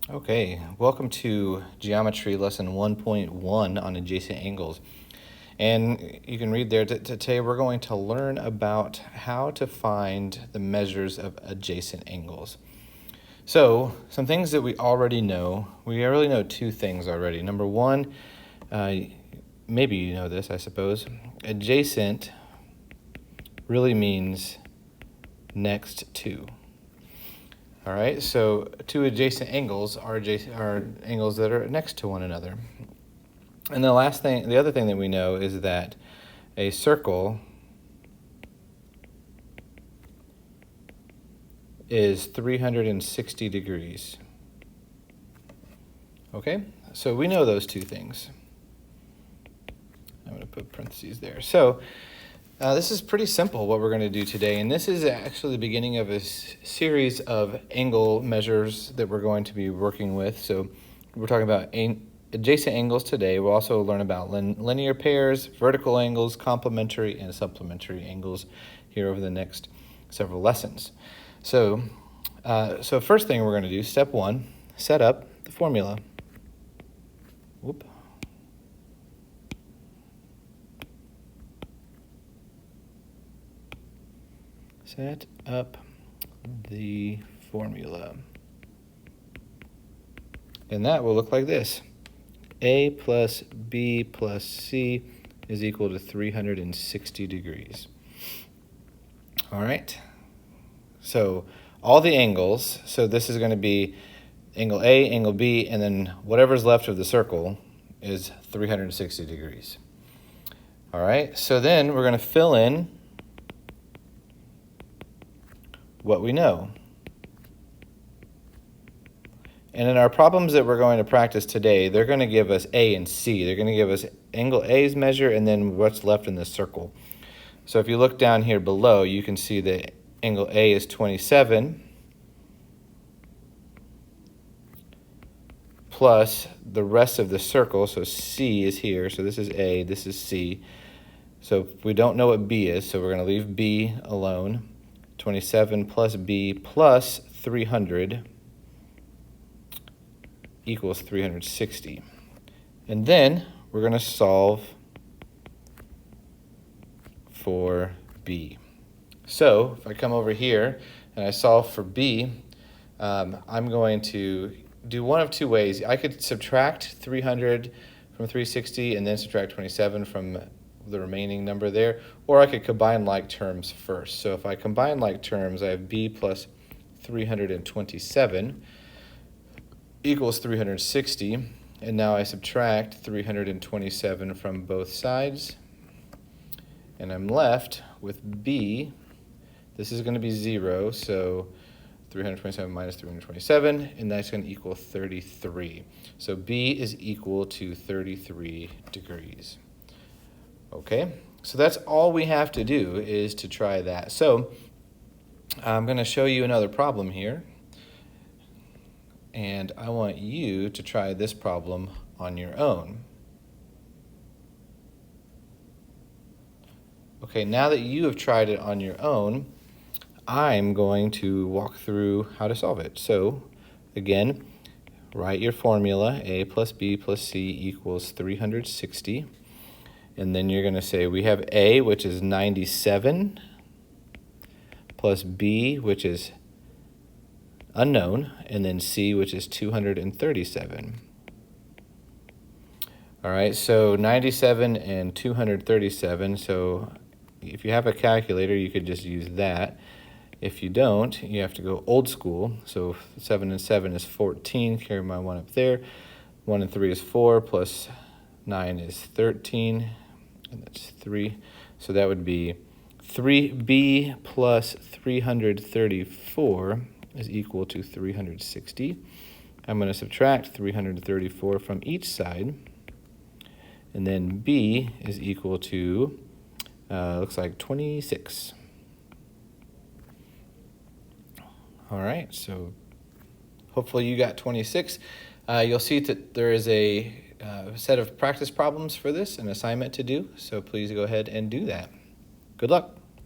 Okay, welcome to Geometry Lesson 1.1 on adjacent angles. And you can read there, today we're going to learn about how to find the measures of adjacent angles. So, some things that we already know, we already know two things already. Number one, maybe you know this, I suppose. Adjacent really means next to. All right, so two adjacent angles are angles that are next to one another. And the other thing that we know is that a circle is 360 degrees. Okay, so we know those two things. I'm going to put parentheses there. So this is pretty simple what we're going to do today, and this is actually the beginning of a series of angle measures that we're going to be working with. So we're talking about adjacent angles today. We'll also learn about linear pairs, vertical angles, complementary and supplementary angles here over the next several lessons. So first thing we're going to do, step one, set up the formula. Whoop. Set up the formula. And that will look like this. A plus B plus C is equal to 360 degrees. All right. So all the angles, so this is going to be angle A, angle B, and then whatever's left of the circle is 360 degrees. All right. So then we're going to fill in what we know. And in our problems that we're going to practice today, they're going to give us A and C. They're going to give us angle A's measure and then what's left in the circle. So if you look down here below, you can see that angle A is 27 plus the rest of the circle. So C is here. So this is A, this is C. So we don't know what B is, so we're going to leave B alone. 27 plus B plus 300 equals 360. And then we're going to solve for B. So if I come over here and I solve for B, I'm going to do one of two ways. I could subtract 300 from 360 and then subtract 27 from the remaining number there, or I could combine like terms first. So if I combine like terms, I have B plus 327 equals 360, and now I subtract 327 from both sides, and I'm left with B. This is going to be 0, so 327 minus 327, and that's going to equal 33. So B is equal to 33 degrees. Okay, so that's all we have to do is to try that. So I'm going to show you another problem here, and I want you to try this problem on your own. Okay, now that you have tried it on your own, I'm going to walk through how to solve it. So again, write your formula, A plus B plus C equals 360. And then you're going to say we have A, which is 97, plus B, which is unknown, and then C, which is 237. All right, so 97 and 237. So if you have a calculator, you could just use that. If you don't, you have to go old school. So 7 and 7 is 14. Carry my 1 up there. 1 and 3 is 4, plus 9 is 13. And that's 3. So that would be 3B plus 334 is equal to 360. I'm going to subtract 334 from each side. And then B is equal to, looks like 26. All right, so hopefully you got 26. You'll see that there is a set of practice problems for this, an assignment to do, so please go ahead and do that. Good luck.